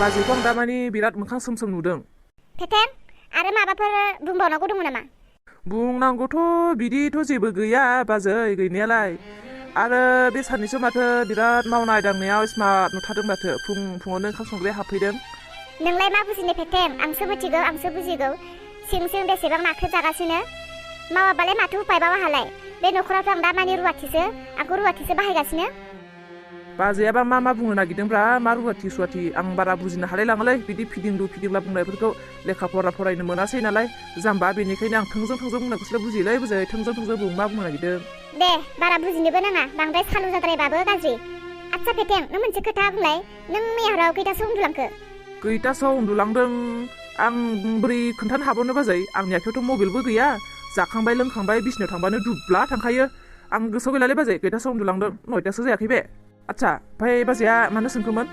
बाजैखौ आं दामानि बिराद मोखां सोम नुदों। फेथें आरो माबाफोर बुंबावनांगौ दङ नामा? बुंनांगौथ' बिदिथ' जेबो गैया बाजै गैनायालाय। आरो बे साननैसो माथो बिराद मावनाय दांनायाव स्मार्ट नुथारदों माथो। फुङावनो ओंखाम संग्राया हाबफैदों। नोंलाय मा बुजिनो फेथें? आंसो मिथिगौ आंसो बुजिगौ। सिं बेसेबां नाखो जागासिनो। मावाबालाय माथो उपाय बावाहालाय। बे न'खरावथ' आं दामानि रुवाथिसो, आंखौ रुवाथिसो बाहायगासिनो। बाजैयाबा मा बुंनो नागिरदोंब्रा? मा रुवाथि सुवाथि आं बारा बुजिनो हालाय लाङालै बिदि फिदिंला बुंनायफोरखौ। लेखा फरायनो मोनासै नालाय जाम्बा, बेनिखायनो आं थोंजों बुंनायखौसो बुजियोलै बुजै। थोंजों बुं, मा बुंनो नागिरदों? दे बारा बुजिनोबो नाङा, बांद्राय सालु जाद्रायबाबो गाज्रि। आচ্ছা फेथें, नों मोनसे खोथा बुंलाय, नों मैया हराव खैथासोआव उन्दुलांखो? खैथासोआव उन्दुलांदों आं बोरै खोन्थानो हाबावनो बाजै? आंनि आखायावथ' मबाइलबो गैया। जाखांबाय लोंखांबाय बिसिनायाव थांबानो दुब्ला थांखायो। आं गोसोआव गैलालै बाजै खैथासोआव उन्दुलांदों। 9टासो जायाखै बे। आচ্ছা ओमफ्राय बाजैया मानो सोंखोमोन?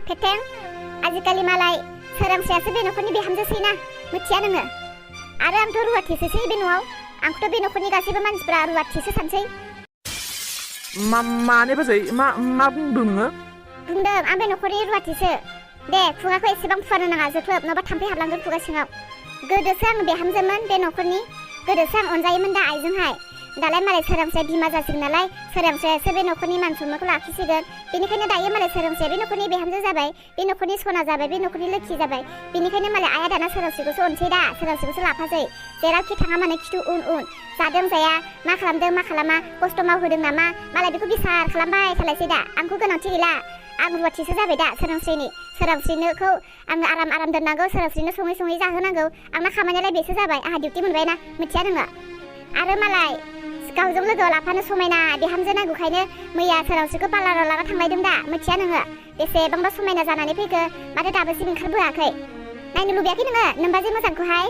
फेथें, आजिखालि मालाय सोरांसेयासो बे न'खरनि बिहामजोसै ना, मिथिया नोङो? आरो आंथ' रुवाथिसोसै बे न'आव। आंखौथ' बे न'खरनि गासैबो मानसिफ्रा रुवाथिसो सानसै। माने बाजै मा बुंदों नोङो? बुंदों आं बे न'खरनि रुवाथिसो। दे खुगाखौ एसेबां फुवारनो नाङा जोख्लोब, नङाबा थाम्फै हाबलांगोन खुगा सिङाव। गोदोसो आं बिहामजोमोन बे न'खरनि, गोदोसो आं अनजायोमोन दा आइजोंहाय। दालाय मालाय सोरांसेया बिमा जासिगोन नालाय, सोरांसेयासो बे न'खरनि मान सन्मानखौ लाखिसिगोन। बेनिखायनो दायो मालाय सोरांसेया बे न'खरनि बिहामजो जाबाय, बे न'खरनि सना जाबाय, बे न'खरनि लोखि जाबाय। बेनिखायनो मालाय आइया दाना सोरांसेखौसो अनसै दा, सोरांसेखौसो लाफासै। जेरावखि थाङा माने खिथु उन जादों जाया, मा खालामदों मा खालामा, खस्थ' मावहोदों नामा, मालाय बेखौ बिसार खालामबाय थालायसै दा। आंखौ गोनांथि गैला, आं रुवाथिसो जाबाय दा सोरांस्रिनोखौ आङो आराम दोननांगौ, सोरांस्रिनो सङै जाहोनांगौ। आंना खामानियालाय बेसो जाबाय, आंहा डिउटि मोनबायना, मिथिया नोङो? आरो मालाय गावजों लोगोआव लाफानो समायना बिहामजो नांगौखायनो मैया सोरांस्रिखौ पार्लाराव लाना थांलायदों दा, मिथिया नोङो? बेसेबांबा समायना जानानै फैखो, माथो दाबोसिम ओंखारबोआखै। नायनो लुबैयाखै नोङो नोमबाजै मोजांखौहाय?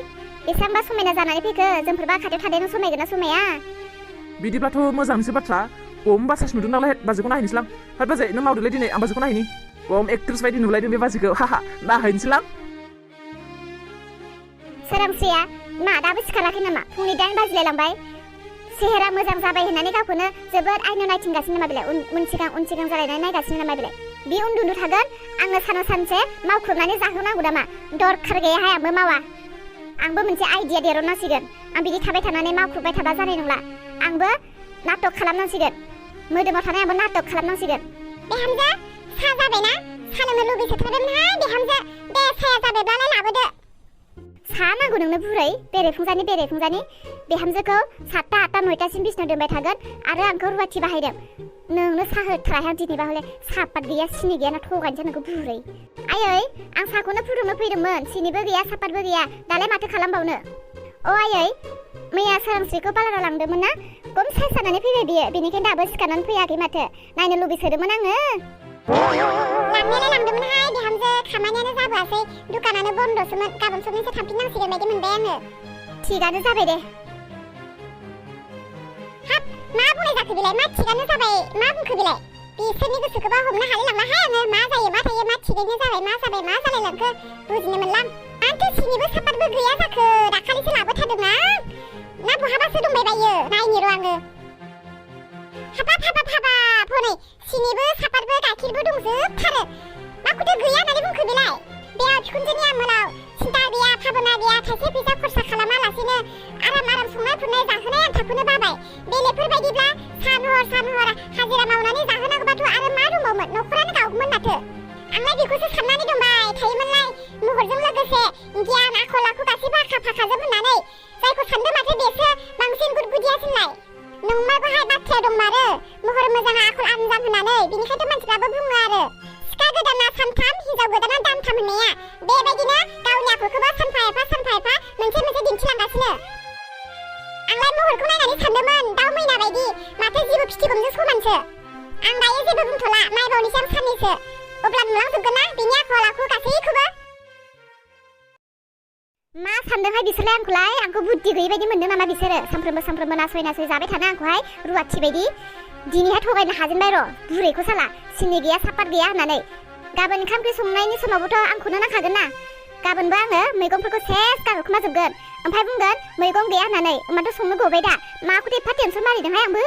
बेसेबांबा समायना जानानै फैखो, जोंफोरबा खाथियाव थादेरनो समायगोन ना समाया? बिदिब्लाथ' मोजांसो बाथ्रा। खम बासास नुदों नालाय बाजैखौ नायहैनोसैलां। हाय बाजै नों मावदोलै दिनै, आं बाजैखौ नायहैनि। खम एक्ट्रेस बायदि नुलायदों बे बाजैखौ, नायहैनोसैलां। सोरांस्रिया मा दाबो सिखाराखै नामा? फुंनि 8 बाजिलायलांबाय। सेहेरा मोजां जाबाय होननानै गावखौनो जोबोद आयनायाव नायथिंगासिनो नामा बेलाय? उन सिगां जालायनानै नायगासिनो नामा बेलाय? बे उन्दुनो थागोन, आङो सानसे मावख्रुबनानै जाहोनांगौ नामा? दरखार गैयाहाय, आंबो मावा। आंबो मोनसे आइडिया दिरुननांसिगोन। आं बिदि थाबाय थानानै मावख्रुबबाय थाबा जानाय नंला। आंबो नाटक खालामनांसिगोन, मोदोमाव थानाय आंबो नाटक खालामनांसिगोन। बिहामजो साहा जाबायना? साहा लोंनो लुबैसोथारदोंमोनहाय बिहामजो। दे साहाया जाबायब्लालाय लाबोदो। साहा नांगौ नोंनो बुरै? बेरेफुंजानि बिहामजोखौ 7टा 8टा 9टासिम बिसिनायाव दोनबाय थागोन आरो आंखौ रुवाथि बाहायदों। नोंनो साहा होथाराहाय दिनैबा हले साहापात गैया सिनि गैया ना थगायनोसै नोंखौ बुरै। आयै आं साहाखौनो फुदुंनो फैदोंमोन, सिनिबो गैया साहापातबो गैया, दालाय माथो खालामबावनो? अ आयै, मैया सोरांस्रिखौ पार्लाराव लांदोंमोन ना, खम साइज जानानै फैबाय बियो, बेनिखायनो दाबो सिखारनानै फैयाखै माथो। नायनो लुबैसोदोंमोन आङो। लांनायालाय लांदोंमोनहाय बिहामजो, खामानियानो जाबोआसै, दुकानानो बन्दसोमोन। गाबोन सबनिसो थांफिननांसिगोन बायदि मोनबाय आङो। थिगानो जाबाय दे। हाब मा बुंनाय जाखो बेलाय? मा थिगानो जाबाय मा बुंखो बेलाय? बिसोरनि गोसोखौबा हमनो हालाय लांलाहाय आङो। मा जायो मा थायो, मा थिगैनो जाबाय मा जाबाय मा जालायलांखो बुजिनो मोनलां। आंथ' सिनिबो सापातबो गैया जाखो, दाखालिसो लाबोथारदोंना ना बहाबासो दंबाय बायो? नायनि र' आङो। हाबाब हनै सिनिबो सापातबो गाइखेरबो दंजोबथारो। माखौथो गैया होननानै बुंखो बेलाय? बेयाव बिखुनजोनि आमोलाव सिन्था गैया भाबना गैया, थाइसे फैसा खरसा खालामालासिनो आराम संनाय खुरनाय जाहोनाय आन्थाखौनो बाबाय। बेलेगफोरबायदिब्ला सान हर हाजिरा मावनानै जाहोनांगौबाथ' आरो मा दंबावोमोन, न'खरानो गावगौमोन माथो। आंलाय बेखौसो साननानै दंबाय थायोमोनलाय, महरजों लोगोसे गियान आखल आखु गासैबो आखा फाखाजोब होननानै। जायखौ सानदों माथो बेसो बांसिन गुदगुदियासिनलाय। नंमारगौहाय बाथ्राया दंमारो, महर मोजां आखल आनजाम होननानै। बेनिखायनो मानसिफ्राबो बुङो आरो सिखा गोदाना सानथाम हिनजाव गोदाना दानथाम होननाया। बेबायदिनो गावनि आखलखौबो सानफा एफा मोनसे दिन्थिलांगासिनो। आंलाय महरखौ नायनानै सानदोंमोन दाउ मैना बायदि, माथो जेबो फिथिगमजों समानसो। आं दायो जेबो बुंथ'ला, नायबावनोसै आं साननैसो, अब्ला नुलांजोबगोन ना बिनि आखल आखु गासैखौबो। मा सानदोंहाय बिसोरलाय आंखौलाय? आंखौ बुद्धि गैयै बायदि मोनदों नामा बिसोरो? सानफ्रोमबो नासय जाबाय थानो आंखौहाय रुवाथि बायदि। दिनैहाय थगायनो हाजेनबाय र' बुरैखौ साला, सिनि गैया सापात गैया होननानै। गाबोन ओंखाम ओंख्रि संनायनि समावबोथ' आंखौनो नांखागोन ना। गाबोनबो आङो मैगंफोरखौ सेस गारहरखोमाजोबगोन, ओमफ्राय बुंगोन मैगं गैया होननानै। होमबाथ' संनो गबाय दा। माखौथो एफा टेनसन मारिदोंहाय आंबो?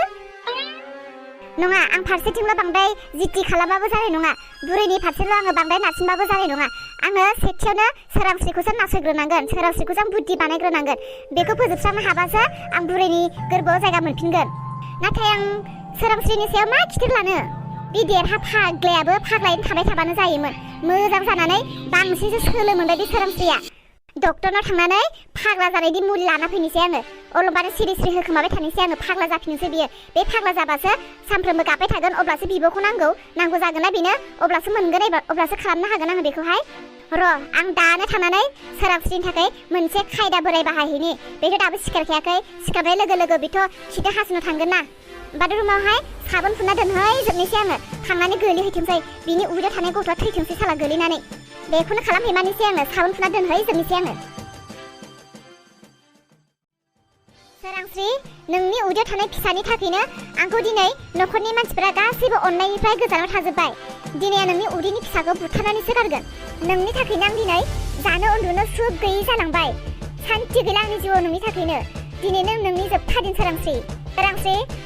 नङा आं फारसेथिंल' बांद्राय जिति खालामाबो जानाय नङा बुरैनि फारसेल' आङो बांद्राय नारसिनबाबो जानाय नङा आङो सेथियावनो सोरांस्रिखौसो नासयग्रोनांगोन सोरांस्रिखौसो आं बुद्धि बानायग्रोनांगोन बेखौ फोजोबस्रांनो हाबासो आं बुरैनि गोरबोआव जायगा मोनफिनगोन नाथाय आं सोरांस्रिनि सायाव मा खिथेर लानो बे देरहा फाग्लायाबो फाग्लायैनो थाबाय थाबानो जायोमोन मोजां जानानै बांसिनसो सोलो मोनबाय बे सोरांस्रिया डक्टरनाव थांनानै फाग्ला जानायनि मुलि लाना फैनोसै आङो अलंबार सिरि सिरि होखोमाबाय थानोसै आङो फाग्ला जाफिननोसै बियो बे फाग्ला जाबासो सानफ्रोमबो गाबबाय थागोन अब्लासो बिब'खौ नांगौ जागोन ना बेनो अब्लासो मोनगोन एबार अब्लासो खालामनो हागोन आङो बेखौहाय र' आं दानो थांनानै सोरांस्रिनि थाखाय मोनसे खायदा बोराय बाहायहैनि बेथ' दाबो सिखारखायाखै सिखारनाय लोगो लोगो बेथ' खिथो हासुनो थांगोन ना बाथरुमावहाय साबोन फुनना दोनहैजोबनोसै आङो थांनानै गोलैहैथोंसै बिनि उदैयाव थानाय गथ'आ थैथोंसै साला गोलैनानै बेखौनो खालामहैमानोसै आङो साबोन फुनना दोनहैजोबनोसै आङो सोरांस्रि नोंनि उदैयाव थानाय फिसानि थाखायनो आंखौ दिनै न'खरनि मानसिफोरा गासैबो अननायनिफ्राय गोजानाव थाजोब्बाय दिनै आं नोंनि उदैनि फिसाखौ बुथारनानैसो गारगोन नोंनि थाखायनो आं दिनै जानो उन्दुनो सुख गैयै जालांबाय सान्थि गैला आंनि जिउआव नोंनि थाखायनो दिनै नोंनि जोबथा दिन सोरांस्रि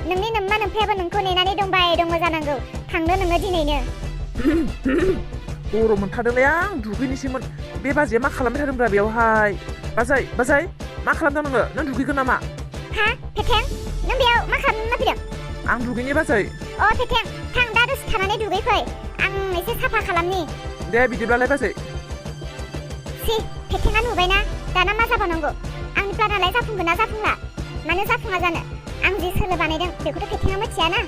नोंनि नोम्मा नोम्फायाबो नोंखौ नेनानै दंबाय दङ जानांगौ थांदो नोङो दिनैनो गरम मोनथारदोंलै आं दुगैनोसैमोन बे बाजैया मा खालामबाय थादोंब्रा बेयावहाय बाजै मा खालामदों नोङो नों दुगैगोन नामा हा फेथें नों बेयाव मा खालामनो फैदों आं दुगैनि बाजै फेथें थां दा दसे थानानै दुगैफै आं एसे साफा खालामनि दे बिदिब्लालाय बाजै सि फेथेङा नुबायना दाना मा जाबावनांगौ आंनि प्लानालाय जाफुंगोन ना जाफुंला मानो जाफुङा जानो आं जि सोलो बानायदों बेखौथ' फेथेङा मिथियाना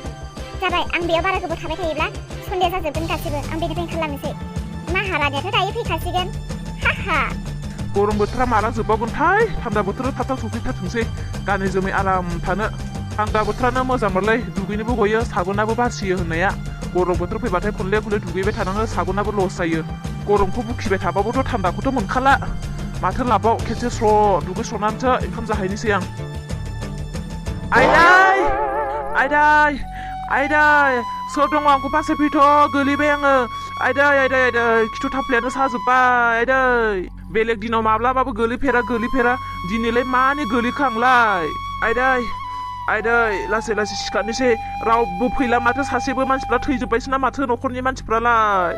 जाबाय आं बेयाव बारा गोबाव थाबाय थायोब्ला सन्देह जाजोबगोन गासिबो आं बेनिफ्राय ओंखारलांनोसै महारानियाथ' दायो फैखासिगोन हा गरम बोथोरा माला जोबबावगोनथाय थान्दा बोथोराव थाब सफैथारथोंसै गानै जोमै आराम थानो थान्दा बोथोरानो मोजांमोनलै दुगैनोबो गयो साबोनाबो बासियो होननाया गरम बोथोर फैबाथाय खनले खनले दुगैबाय थानाङो साबोनाबो लस जायो गरमखौ बुखिबाय थाबाबोथ' थान्दाखौथ' मोनखाला माथो लाबाव खेबसे स्र' दुगैस्र'नानैसो ओंखाम जाहैनोसै आं आइदै सोर दङ आंखौ बासायफैथ' गोलैबाय आङो आइदै खिथु थाफ्लायानो साजोब्बाय आइदै बेलेग दिनाव माब्लाबाबो गोलैफेरा दिनैलाय मानो गोलैखो आंलाय आइदै लासै सिखारनोसै रावबो फैला माथो सासेबो मानसिफ्रा थैजोब्बायसो ना माथो न'खरनि मानसिफ्रालाय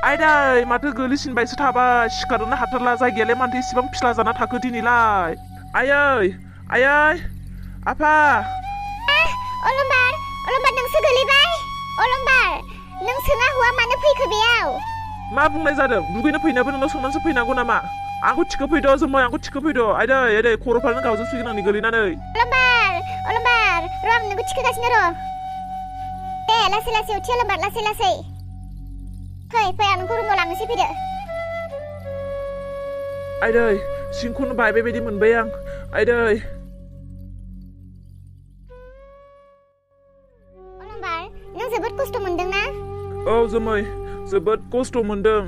आइदै माथो गोलैसिनबायसो थाबाय सिखारनो हाथारला जायगायालाय माथो इसिबां फिस्ला जाना थाखो दिनैलाय आयै आफा अलंबार नोंसो गोलैबाय अलंबार नों सोङा हौवा मानो फैखो बेयाव मा बुंनाय जादों दुगैनो फैनायाबो नोंनाव सोंनानैसो फैनांगौ नामा आंखौ थिखोफैद' जोमै आंखौ थिखोफैद' आइदै खर'फ्रानो गावजोबसिगोन आंनि गोलैनानै अलंबार र' आं नोंखौ थिखोगासिनो र' दे लासै उथि अलंबार लासै फै आं नोंखौ रुमाव लांनोसै फैदो आइदै सिंखौनो बायबाय बायदि मोनबाय आं आइदै नों जोबोद खस्थ' मोनदों ना औ जोमै जोबोद खस्थ' मोनदों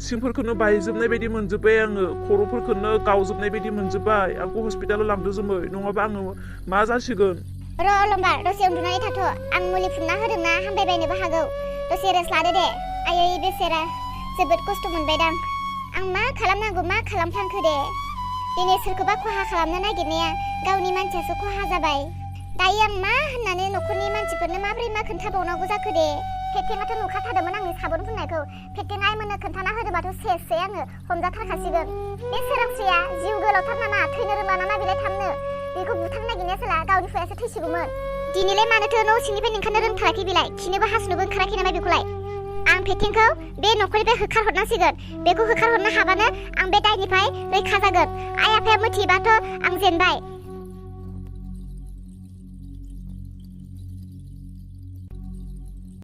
सिंफोरखौनो बायजोबनाय बायदि मोनजोब्बाय आङो खर'फोरखौनो गावजोबनाय बायदि मोनजोब्बाय आंखौ हस्पिटालाव लांदो जोमै नङाबा आङो मा जासिगोन र' अलंबार दसे उन्दुनानै थाथ' आं मुलि फुनना होदोंना हामबायबायनोबो हागौ दसे रेस्ट लादो दे आयै बेसेरा जोबोद खस्थ' मोनबायदां आं मा खालामनांगौ मा खालामफ्लांखो दे दिनै सोरखौबा खहा खालामनो नागिरनाया गावनि मानसियासो खहा जाबाय दायो आं मा होननानै न'खरनि मानसिफोरनो माबोरै मा खोन्थाबावनांगौ जाखो दे फेथेङाथ' नुखाथारदोंमोन आंनि साबोन फुननायखौ फेथेङा आइमोननो खोन्थाना होदोंबाथ' सेसै आङो हमजाथारखासिगोन बे सोरांस्रिया जिउ गोलावथार नामा थैनो रोंला नामा बेलाय थांनो बेखौ बुथारनो नागिरनाया सोला गावनि फुयासो थैसिगौमोन दिनैलाय मानोथो न' सिंनिफ्राय ओंखारनो रोंथाराखै बेलाय खिनोबो हासुनोबो ओंखाराखै नामा बेखौलाय आं फेथेंखौ बे न'खरनिफ्राय होखारहरनांसिगोन बेखौ होखारहरनो हाबानो आं बे दायनिफ्राय रैखा जागोन आइ आफाया मिथियोबाथ' आं जेनबाय